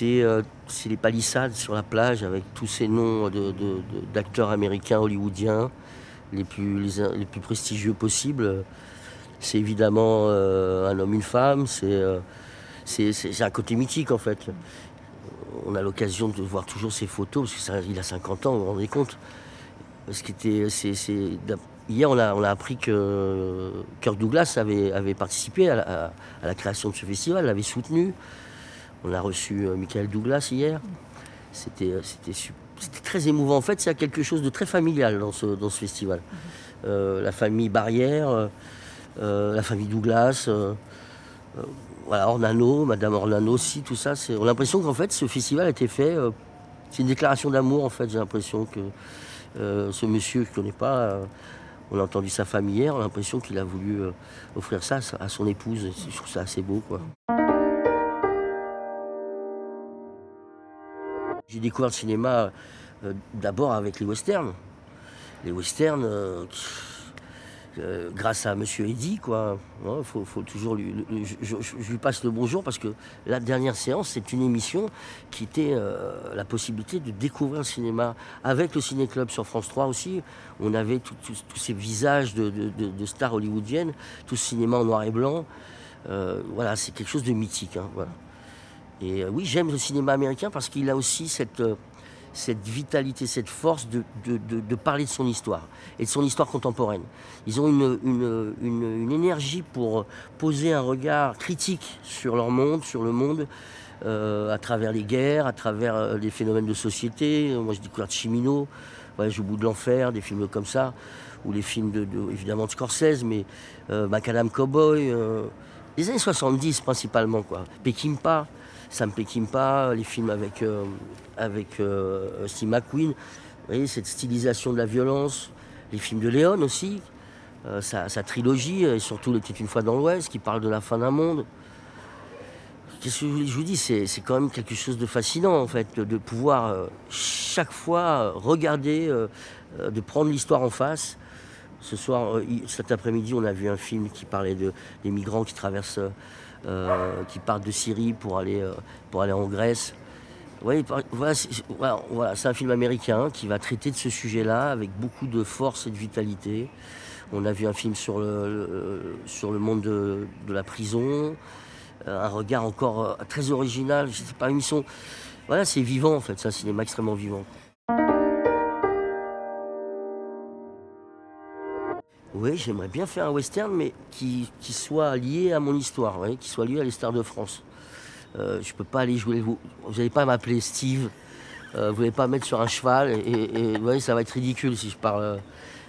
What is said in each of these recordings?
c'est les palissades sur la plage avec tous ces noms d'acteurs américains hollywoodiens les plus prestigieux possibles. C'est évidemment un homme, une femme, c'est un côté mythique en fait. On a l'occasion de voir toujours ces photos, parce qu'il a 50 ans, vous vous rendez compte. Hier, on a appris que Kirk Douglas avait participé à la création de ce festival, l'avait soutenu. On a reçu Michael Douglas hier. C'était très émouvant. En fait, c'est quelque chose de très familial dans ce festival. La famille Barrière, la famille Douglas, voilà, Ornano, Madame Ornano aussi, tout ça. On a l'impression qu'en fait, ce festival a été fait. C'est une déclaration d'amour, en fait. J'ai l'impression que ce monsieur que je ne connais pas, on a entendu sa famille hier, on a l'impression qu'il a voulu offrir ça à son épouse. Je trouve ça assez beau, quoi. J'ai découvert le cinéma d'abord avec les westerns. Les westerns, grâce à Monsieur Eddy, quoi. Il faut toujours je lui passe le bonjour parce que la dernière séance, c'est une émission qui était la possibilité de découvrir le cinéma avec le Ciné-Club sur France 3 aussi. On avait tous ces visages de stars hollywoodiennes, tout ce cinéma en noir et blanc. Voilà, c'est quelque chose de mythique, hein, voilà. Et oui, j'aime le cinéma américain parce qu'il a aussi cette vitalité, cette force de parler de son histoire et de son histoire contemporaine. Ils ont une énergie pour poser un regard critique sur leur monde, sur le monde, à travers les guerres, à travers les phénomènes de société. Moi, j'ai découvert Cimino, Voyage au bout de l'enfer, des films comme ça, ou les films évidemment de Scorsese, mais Macadam Cowboy, les années 70 principalement, quoi. Peckinpah. Sam Peckinpah, les films avec Steve McQueen, vous voyez, cette stylisation de la violence, les films de Léon aussi, sa trilogie, et surtout Était une fois dans l'Ouest, qui parle de la fin d'un monde. Qu'est-ce que je vous dis, c'est quand même quelque chose de fascinant, en fait, de pouvoir chaque fois regarder, de prendre l'histoire en face. Ce soir, cet après-midi, on a vu un film qui parlait des migrants qui traversent, qui partent de Syrie pour aller en Grèce. Oui, voilà, c'est un film américain qui va traiter de ce sujet-là avec beaucoup de force et de vitalité. On a vu un film sur le monde de la prison, un regard encore très original. Je sais pas, voilà, c'est vivant en fait, c'est un cinéma extrêmement vivant. Oui, j'aimerais bien faire un western, mais qui soit lié à mon histoire, ouais, qui soit lié à l'histoire de France. Je peux pas aller jouer. Vous n'allez pas m'appeler Steve. Vous n'allez pas me mettre sur un cheval et ouais, ça va être ridicule si je parle.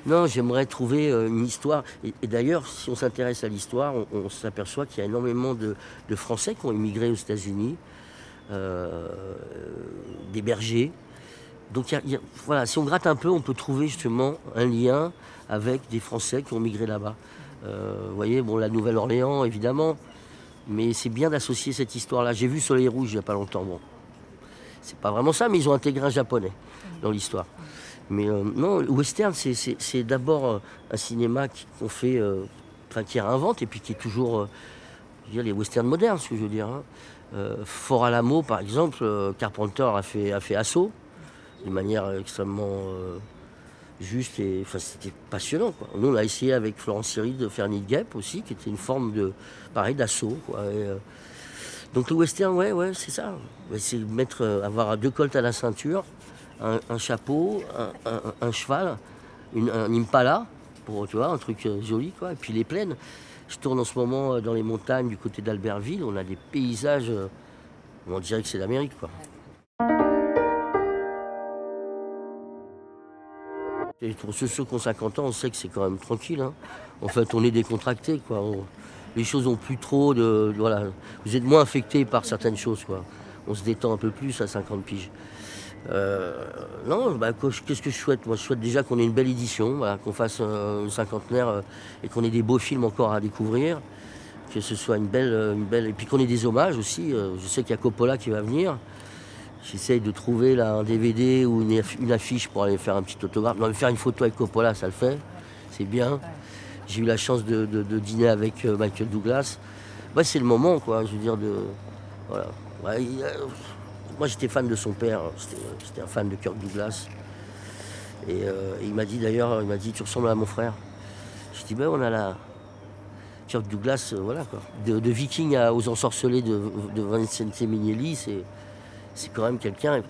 Non, j'aimerais trouver une histoire. Et d'ailleurs, si on s'intéresse à l'histoire, on s'aperçoit qu'il y a énormément de Français qui ont immigré aux États-Unis, des bergers. Donc voilà, si on gratte un peu, on peut trouver justement un lien avec des Français qui ont migré là-bas. Vous voyez, bon, la Nouvelle-Orléans, évidemment, mais c'est bien d'associer cette histoire-là. J'ai vu Soleil Rouge il n'y a pas longtemps. Bon, c'est pas vraiment ça, mais ils ont intégré un Japonais dans l'histoire. Mais non, le western, c'est d'abord un cinéma qu'on fait, qui réinvente et puis qui est toujours, je veux dire, les westerns modernes, ce que je veux dire. Hein. Fort Alamo, par exemple, Carpenter a fait Assaut, d'une manière extrêmement juste et c'était passionnant, quoi. Nous, on a essayé avec Florence Siri de faire Nid Gap aussi, qui était une forme d'assaut, quoi. Donc le western, ouais, c'est ça. C'est avoir 2 colts à la ceinture, un chapeau, un cheval, un impala, tu vois, un truc joli, quoi. Et puis les plaines. Je tourne en ce moment dans les montagnes du côté d'Albertville. On a des paysages, on dirait que c'est l'Amérique, quoi. Et pour ceux qui ont 50 ans, on sait que c'est quand même tranquille, hein. En fait, on est décontracté, quoi. Les choses n'ont plus trop de... Voilà. Vous êtes moins affecté par certaines choses, quoi. On se détend un peu plus à 50 piges. Non, qu'est-ce que je souhaite? Moi, je souhaite déjà qu'on ait une belle édition, voilà, qu'on fasse une cinquantenaire et qu'on ait des beaux films encore à découvrir. Que ce soit une belle... Et puis qu'on ait des hommages aussi. Je sais qu'il y a Coppola qui va venir. J'essaye de trouver là, un DVD ou une affiche pour aller faire un petit autographe. Non, mais faire une photo avec Coppola, ça le fait. C'est bien. J'ai eu la chance de dîner avec Michael Douglas. Ouais, c'est le moment, quoi. Je veux dire, voilà. Ouais, Moi j'étais fan de son père, c'était un fan de Kirk Douglas. Et il m'a dit d'ailleurs, il m'a dit tu ressembles à mon frère. Je dis ben on a la Kirk Douglas, voilà quoi. De Viking aux ensorcelés de Vincente Minnelli, c'est quand même quelqu'un.